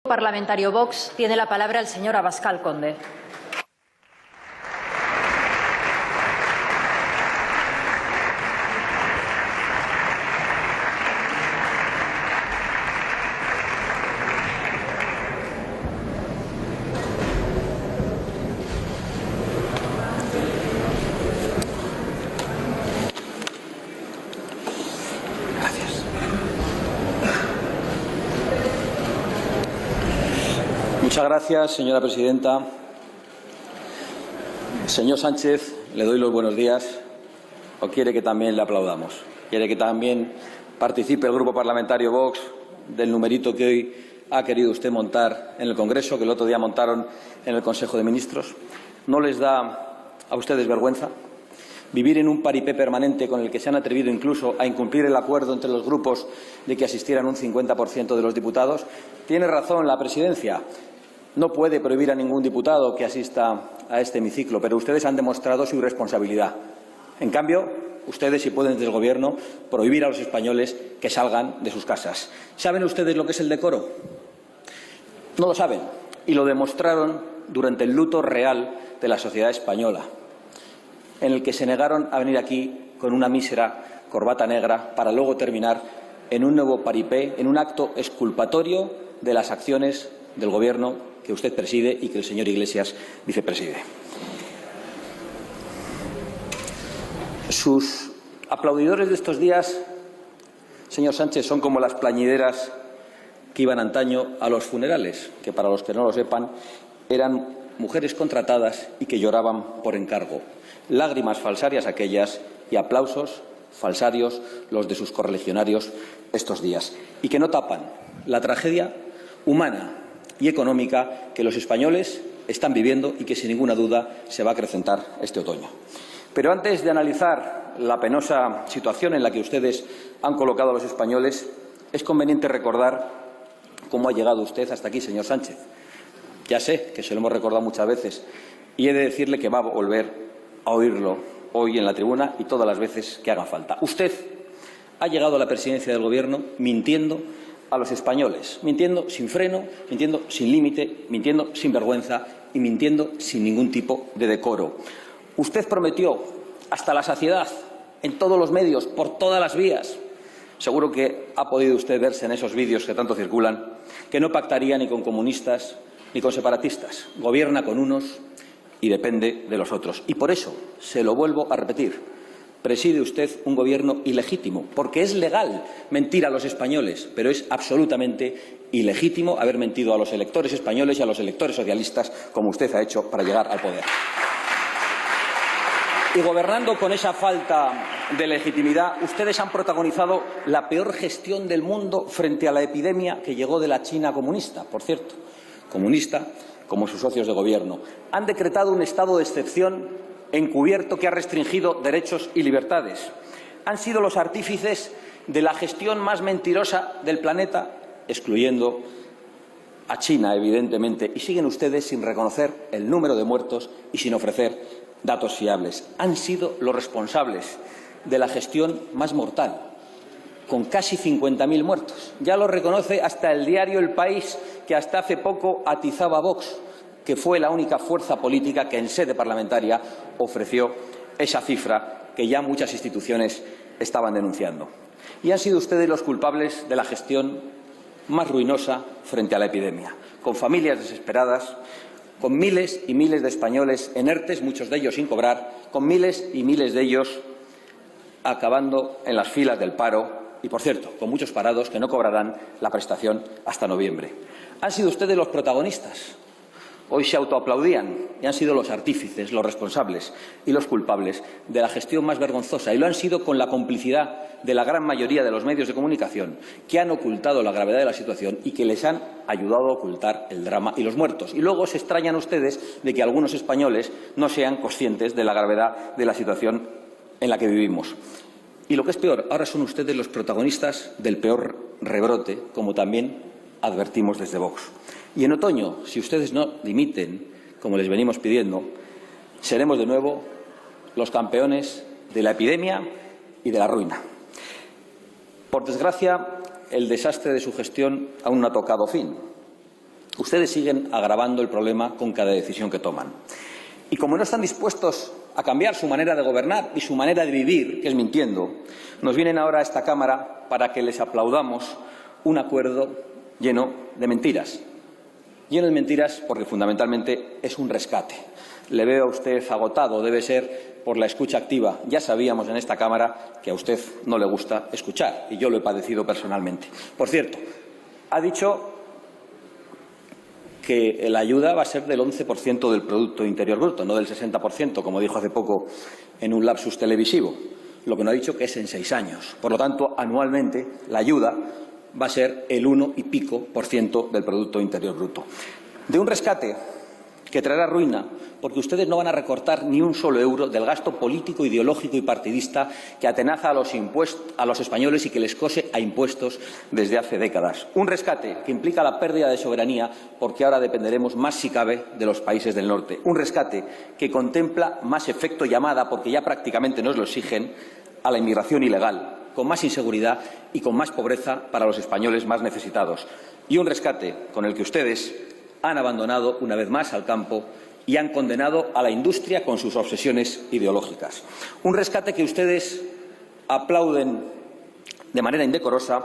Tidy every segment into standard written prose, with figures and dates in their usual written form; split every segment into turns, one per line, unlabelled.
Parlamentario Vox, tiene la palabra el señor Abascal Conde.
Muchas gracias, señora presidenta. Señor Sánchez, le doy los buenos días. ¿O quiere que también le aplaudamos? ¿Quiere que también participe el Grupo Parlamentario Vox del numerito que hoy ha querido usted montar en el Congreso, que el otro día montaron en el Consejo de Ministros? ¿No les da a ustedes vergüenza vivir en un paripé permanente con el que se han atrevido incluso a incumplir el acuerdo entre los grupos de que asistieran un 50% de los diputados? Tiene razón la presidencia. No puede prohibir a ningún diputado que asista a este hemiciclo, pero ustedes han demostrado su irresponsabilidad. En cambio, ustedes, si pueden desde el Gobierno, prohibir a los españoles que salgan de sus casas. ¿Saben ustedes lo que es el decoro? No lo saben, y lo demostraron durante el luto real de la sociedad española, en el que se negaron a venir aquí con una mísera corbata negra para luego terminar en un nuevo paripé, en un acto exculpatorio de las acciones del Gobierno que usted preside y que el señor Iglesias vicepreside. Sus aplaudidores de estos días, señor Sánchez, son como las plañideras que iban antaño a los funerales, que para los que no lo sepan eran mujeres contratadas y que lloraban por encargo. Lágrimas falsarias aquellas y aplausos falsarios los de sus correligionarios estos días, y que no tapan la tragedia humana y económica que los españoles están viviendo y que sin ninguna duda se va a acrecentar este otoño. Pero antes de analizar la penosa situación en la que ustedes han colocado a los españoles, es conveniente recordar cómo ha llegado usted hasta aquí, señor Sánchez. Ya sé que se lo hemos recordado muchas veces y he de decirle que va a volver a oírlo hoy en la tribuna y todas las veces que haga falta. Usted ha llegado a la presidencia del Gobierno mintiendo a los españoles, mintiendo sin freno, mintiendo sin límite, mintiendo sin vergüenza y mintiendo sin ningún tipo de decoro. Usted prometió hasta la saciedad, en todos los medios, por todas las vías, seguro que ha podido usted verse en esos vídeos que tanto circulan, que no pactaría ni con comunistas ni con separatistas. Gobierna con unos y depende de los otros. Y por eso, se lo vuelvo a repetir, preside usted un gobierno ilegítimo, porque es legal mentir a los españoles, pero es absolutamente ilegítimo haber mentido a los electores españoles y a los electores socialistas, como usted ha hecho para llegar al poder. Y gobernando con esa falta de legitimidad, ustedes han protagonizado la peor gestión del mundo frente a la epidemia que llegó de la China comunista, por cierto, comunista como sus socios de gobierno. Han decretado un estado de excepción encubierto que ha restringido derechos y libertades. Han sido los artífices de la gestión más mentirosa del planeta, excluyendo a China, evidentemente, y siguen ustedes sin reconocer el número de muertos y sin ofrecer datos fiables. Han sido los responsables de la gestión más mortal, con casi 50.000 muertos. Ya lo reconoce hasta el diario El País, que hasta hace poco atizaba a Vox, que fue la única fuerza política que en sede parlamentaria ofreció esa cifra que ya muchas instituciones estaban denunciando. Y han sido ustedes los culpables de la gestión más ruinosa frente a la epidemia, con familias desesperadas, con miles y miles de españoles en ERTES, muchos de ellos sin cobrar, con miles y miles de ellos acabando en las filas del paro y, por cierto, con muchos parados que no cobrarán la prestación hasta noviembre. Han sido ustedes los protagonistas. Hoy se autoaplaudían y han sido los artífices, los responsables y los culpables de la gestión más vergonzosa, y lo han sido con la complicidad de la gran mayoría de los medios de comunicación que han ocultado la gravedad de la situación y que les han ayudado a ocultar el drama y los muertos. Y luego se extrañan ustedes de que algunos españoles no sean conscientes de la gravedad de la situación en la que vivimos. Y lo que es peor, ahora son ustedes los protagonistas del peor rebrote, como también advertimos desde Vox. Y en otoño, si ustedes no dimiten, como les venimos pidiendo, seremos de nuevo los campeones de la epidemia y de la ruina. Por desgracia, el desastre de su gestión aún no ha tocado fin. Ustedes siguen agravando el problema con cada decisión que toman. Y como no están dispuestos a cambiar su manera de gobernar y su manera de vivir, que es mintiendo, nos vienen ahora a esta Cámara para que les aplaudamos un acuerdo lleno de mentiras. Lleno de mentiras porque fundamentalmente es un rescate. Le veo a usted agotado, debe ser por la escucha activa. Ya sabíamos en esta Cámara que a usted no le gusta escuchar y yo lo he padecido personalmente. Por cierto, ha dicho que la ayuda va a ser del 11% del Producto Interior Bruto, no del 60%, como dijo hace poco en un lapsus televisivo. Lo que no ha dicho que es en 6 años. Por lo tanto, anualmente la ayuda va a ser el 1 y pico por ciento del Producto Interior Bruto. De un rescate que traerá ruina, porque ustedes no van a recortar ni un solo euro del gasto político, ideológico y partidista que atenaza a los españoles y que les cose a impuestos desde hace décadas. Un rescate que implica la pérdida de soberanía, porque ahora dependeremos más, si cabe, de los países del norte. Un rescate que contempla más efecto llamada, porque ya prácticamente nos lo exigen, a la inmigración ilegal, con más inseguridad y con más pobreza para los españoles más necesitados. Y un rescate con el que ustedes han abandonado una vez más al campo y han condenado a la industria con sus obsesiones ideológicas. Un rescate que ustedes aplauden de manera indecorosa,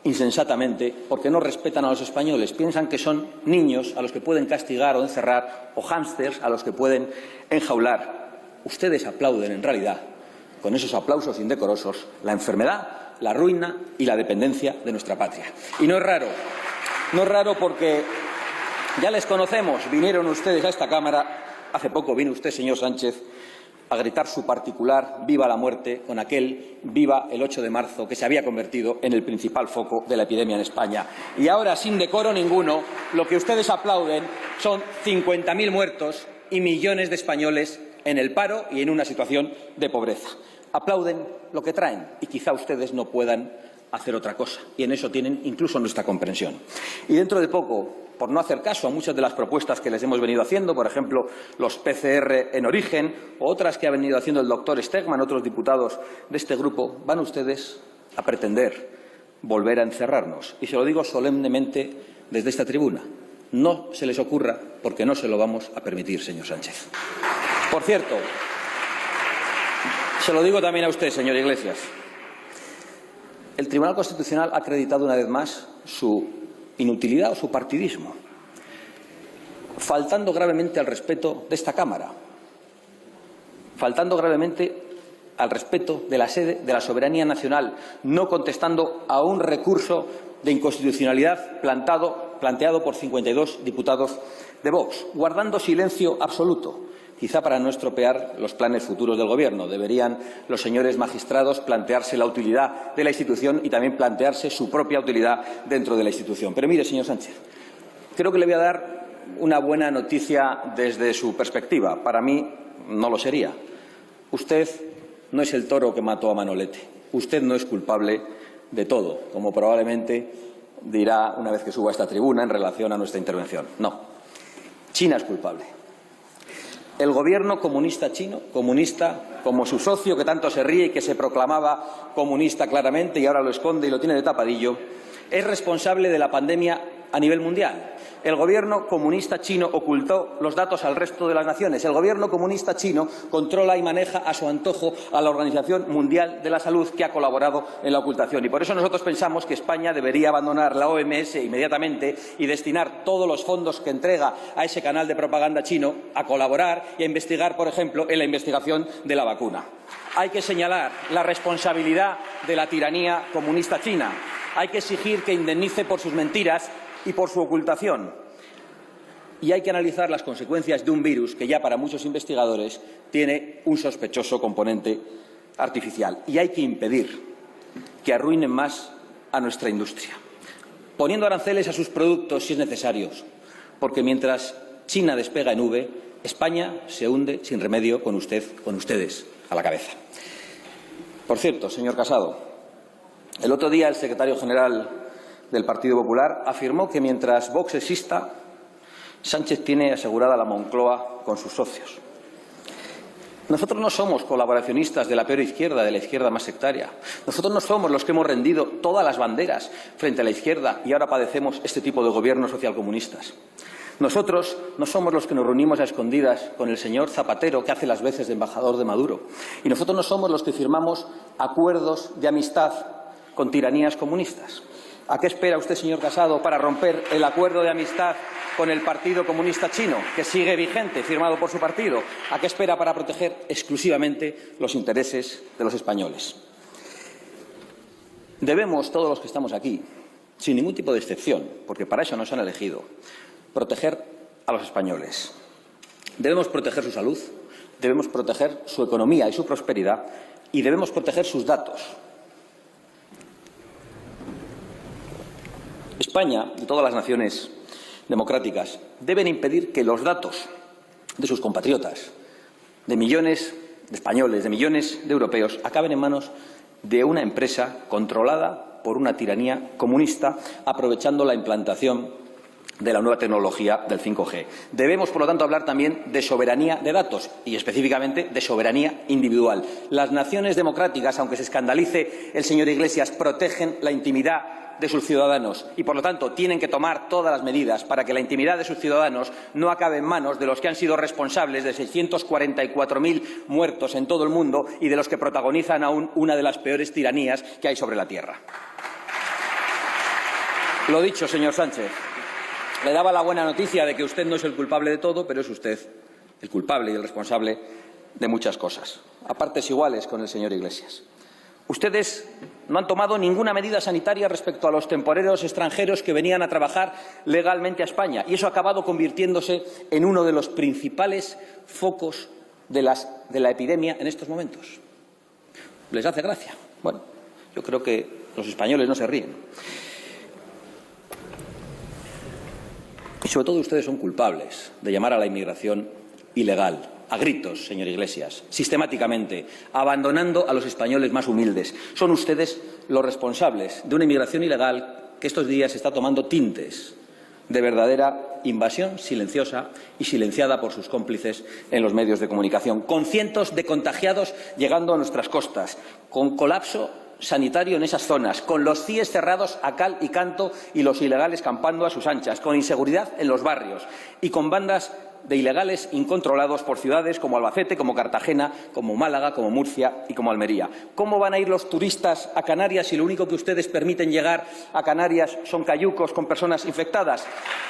insensatamente, porque no respetan a los españoles. Piensan que son niños a los que pueden castigar o encerrar, o hámsters a los que pueden enjaular. Ustedes aplauden, en realidad, con esos aplausos indecorosos, la enfermedad, la ruina y la dependencia de nuestra patria. Y no es raro porque ya les conocemos, vinieron ustedes a esta Cámara, hace poco vino usted, señor Sánchez, a gritar su particular «Viva la muerte» con aquel «Viva el 8 de marzo» que se había convertido en el principal foco de la epidemia en España. Y ahora, sin decoro ninguno, lo que ustedes aplauden son 50.000 muertos y millones de españoles en el paro y en una situación de pobreza. Aplauden lo que traen y quizá ustedes no puedan hacer otra cosa. Y en eso tienen incluso nuestra comprensión. Y dentro de poco, por no hacer caso a muchas de las propuestas que les hemos venido haciendo, por ejemplo, los PCR en origen, o otras que ha venido haciendo el doctor Stegman, otros diputados de este grupo, van ustedes a pretender volver a encerrarnos. Y se lo digo solemnemente desde esta tribuna. No se les ocurra, porque no se lo vamos a permitir, señor Sánchez. Por cierto, se lo digo también a usted, señor Iglesias. El Tribunal Constitucional ha acreditado una vez más su inutilidad o su partidismo, faltando gravemente al respeto de esta Cámara, faltando gravemente al respeto de la sede de la soberanía nacional, no contestando a un recurso de inconstitucionalidad planteado por 52 diputados de Vox, guardando silencio absoluto. Quizá para no estropear los planes futuros del Gobierno. Deberían los señores magistrados plantearse la utilidad de la institución y también plantearse su propia utilidad dentro de la institución. Pero mire, señor Sánchez, creo que le voy a dar una buena noticia desde su perspectiva. Para mí no lo sería. Usted no es el toro que mató a Manolete. Usted no es culpable de todo, como probablemente dirá una vez que suba a esta tribuna en relación a nuestra intervención. No. China es culpable. El gobierno comunista chino, comunista como su socio que tanto se ríe y que se proclamaba comunista claramente y ahora lo esconde y lo tiene de tapadillo, es responsable de la pandemia a nivel mundial. El gobierno comunista chino ocultó los datos al resto de las naciones. El gobierno comunista chino controla y maneja a su antojo a la Organización Mundial de la Salud, que ha colaborado en la ocultación. Y por eso nosotros pensamos que España debería abandonar la OMS inmediatamente y destinar todos los fondos que entrega a ese canal de propaganda chino a colaborar y a investigar, por ejemplo, en la investigación de la vacuna. Hay que señalar la responsabilidad de la tiranía comunista china. Hay que exigir que indemnice por sus mentiras y por su ocultación. Y hay que analizar las consecuencias de un virus que ya para muchos investigadores tiene un sospechoso componente artificial. Y hay que impedir que arruinen más a nuestra industria, poniendo aranceles a sus productos si es necesario, porque mientras China despega en V, España se hunde sin remedio con ustedes a la cabeza. Por cierto, señor Casado, el otro día el secretario general del Partido Popular afirmó que mientras Vox exista, Sánchez tiene asegurada la Moncloa con sus socios. Nosotros no somos colaboracionistas de la peor izquierda, de la izquierda más sectaria. Nosotros no somos los que hemos rendido todas las banderas frente a la izquierda y ahora padecemos este tipo de gobiernos socialcomunistas. Nosotros no somos los que nos reunimos a escondidas con el señor Zapatero, que hace las veces de embajador de Maduro. Y nosotros no somos los que firmamos acuerdos de amistad con tiranías comunistas. ¿A qué espera usted, señor Casado, para romper el acuerdo de amistad con el Partido Comunista Chino, que sigue vigente, firmado por su partido? ¿A qué espera para proteger exclusivamente los intereses de los españoles? Debemos, todos los que estamos aquí, sin ningún tipo de excepción, porque para eso nos han elegido, proteger a los españoles. Debemos proteger su salud, debemos proteger su economía y su prosperidad y debemos proteger sus datos. España y todas las naciones democráticas deben impedir que los datos de sus compatriotas, de millones de españoles, de millones de europeos, acaben en manos de una empresa controlada por una tiranía comunista, aprovechando la implantación de la nueva tecnología del 5G. Debemos, por lo tanto, hablar también de soberanía de datos y, específicamente, de soberanía individual. Las naciones democráticas, aunque se escandalice el señor Iglesias, protegen la intimidad de sus ciudadanos y, por lo tanto, tienen que tomar todas las medidas para que la intimidad de sus ciudadanos no acabe en manos de los que han sido responsables de 644.000 muertos en todo el mundo y de los que protagonizan aún una de las peores tiranías que hay sobre la tierra. Lo dicho, señor Sánchez, le daba la buena noticia de que usted no es el culpable de todo, pero es usted el culpable y el responsable de muchas cosas, a partes iguales con el señor Iglesias. Ustedes no han tomado ninguna medida sanitaria respecto a los temporeros extranjeros que venían a trabajar legalmente a España y eso ha acabado convirtiéndose en uno de los principales focos de la epidemia en estos momentos. ¿Les hace gracia? Bueno, yo creo que los españoles no se ríen. Y sobre todo ustedes son culpables de llamar a la inmigración ilegal, a gritos, señor Iglesias, sistemáticamente, abandonando a los españoles más humildes. Son ustedes los responsables de una inmigración ilegal que estos días está tomando tintes de verdadera invasión silenciosa y silenciada por sus cómplices en los medios de comunicación, con cientos de contagiados llegando a nuestras costas, con colapso sanitario en esas zonas, con los CIEs cerrados a cal y canto y los ilegales campando a sus anchas, con inseguridad en los barrios y con bandas de ilegales incontrolados por ciudades como Albacete, como Cartagena, como Málaga, como Murcia y como Almería. ¿Cómo van a ir los turistas a Canarias si lo único que ustedes permiten llegar a Canarias son cayucos con personas infectadas?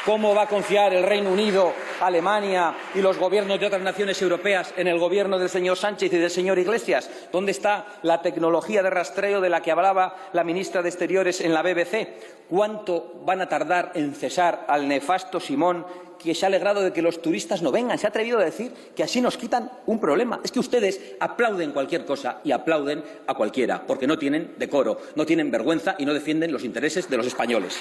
¿Cómo va a confiar el Reino Unido, Alemania y los gobiernos de otras naciones europeas en el gobierno del señor Sánchez y del señor Iglesias? ¿Dónde está la tecnología de rastreo de la que hablaba la ministra de Exteriores en la BBC? ¿Cuánto van a tardar en cesar al nefasto Simón, que se ha alegrado de que los turistas no vengan? Se ha atrevido a decir que así nos quitan un problema. Es que ustedes aplauden cualquier cosa y aplauden a cualquiera, porque no tienen decoro, no tienen vergüenza y no defienden los intereses de los españoles.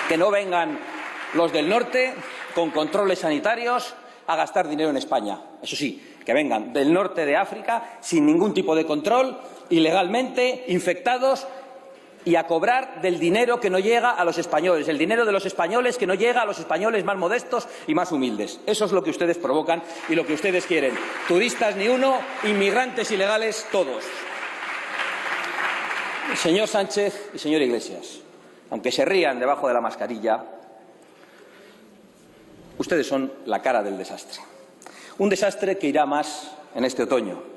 Que no vengan los del norte con controles sanitarios a gastar dinero en España. Eso sí, que vengan del norte de África sin ningún tipo de control, ilegalmente infectados, y a cobrar del dinero que no llega a los españoles, el dinero de los españoles que no llega a los españoles más modestos y más humildes. Eso es lo que ustedes provocan y lo que ustedes quieren. Turistas ni uno, inmigrantes ilegales todos. Señor Sánchez y señor Iglesias, aunque se rían debajo de la mascarilla, ustedes son la cara del desastre. Un desastre que irá más en este otoño.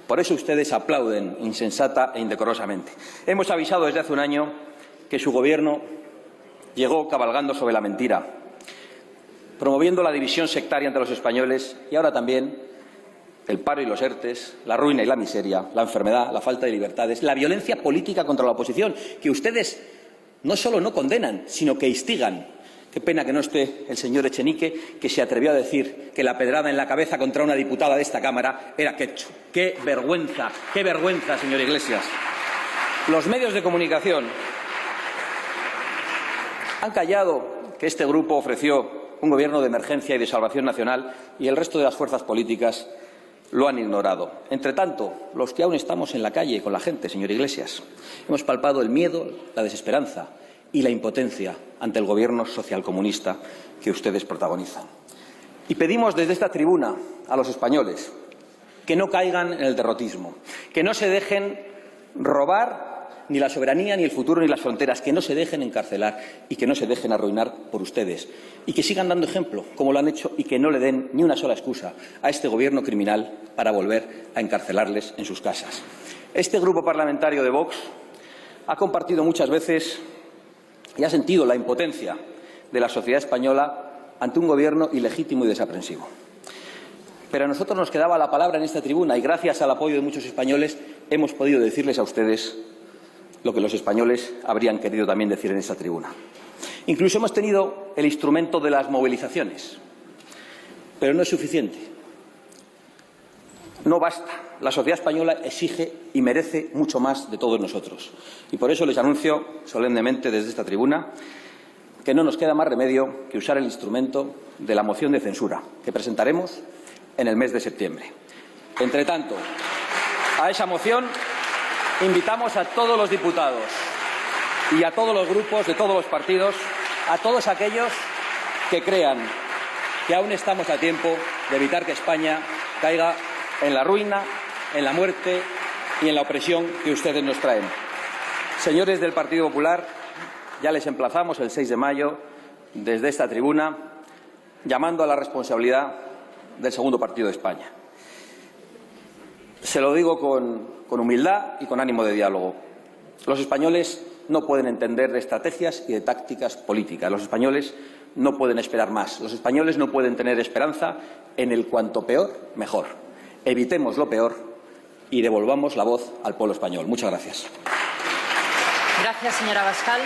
Por eso ustedes aplauden insensata e indecorosamente. Hemos avisado desde hace un año que su Gobierno llegó cabalgando sobre la mentira, promoviendo la división sectaria entre los españoles y ahora también el paro y los ERTES, la ruina y la miseria, la enfermedad, la falta de libertades, la violencia política contra la oposición, que ustedes no solo no condenan, sino que instigan. Qué pena que no esté el señor Echenique, que se atrevió a decir que la pedrada en la cabeza contra una diputada de esta Cámara era ketchup. ¡Qué vergüenza, señor Iglesias! Los medios de comunicación han callado que este grupo ofreció un gobierno de emergencia y de salvación nacional y el resto de las fuerzas políticas lo han ignorado. Entre tanto, los que aún estamos en la calle con la gente, señor Iglesias, hemos palpado el miedo, la desesperanza y la impotencia ante el gobierno socialcomunista que ustedes protagonizan. Y pedimos desde esta tribuna a los españoles que no caigan en el derrotismo, que no se dejen robar ni la soberanía, ni el futuro, ni las fronteras, que no se dejen encarcelar y que no se dejen arruinar por ustedes, y que sigan dando ejemplo, como lo han hecho, y que no le den ni una sola excusa a este gobierno criminal para volver a encarcelarles en sus casas. Este grupo parlamentario de Vox ha compartido muchas veces y ha sentido la impotencia de la sociedad española ante un gobierno ilegítimo y desaprensivo. Pero a nosotros nos quedaba la palabra en esta tribuna y, gracias al apoyo de muchos españoles, hemos podido decirles a ustedes lo que los españoles habrían querido también decir en esta tribuna. Incluso hemos tenido el instrumento de las movilizaciones, pero no es suficiente. No basta. La sociedad española exige y merece mucho más de todos nosotros. Y por eso les anuncio solemnemente desde esta tribuna que no nos queda más remedio que usar el instrumento de la moción de censura que presentaremos en el mes de septiembre. Entre tanto, a esa moción invitamos a todos los diputados y a todos los grupos de todos los partidos, a todos aquellos que crean que aún estamos a tiempo de evitar que España caiga en la ruina, en la muerte y en la opresión que ustedes nos traen. Señores del Partido Popular, ya les emplazamos el 6 de mayo desde esta tribuna, llamando a la responsabilidad del segundo partido de España. Se lo digo con humildad y con ánimo de diálogo. Los españoles no pueden entender de estrategias y de tácticas políticas. Los españoles no pueden esperar más. Los españoles no pueden tener esperanza en el cuanto peor, mejor. Evitemos lo peor y devolvamos la voz al pueblo español. Muchas gracias.
Gracias, señor Abascal.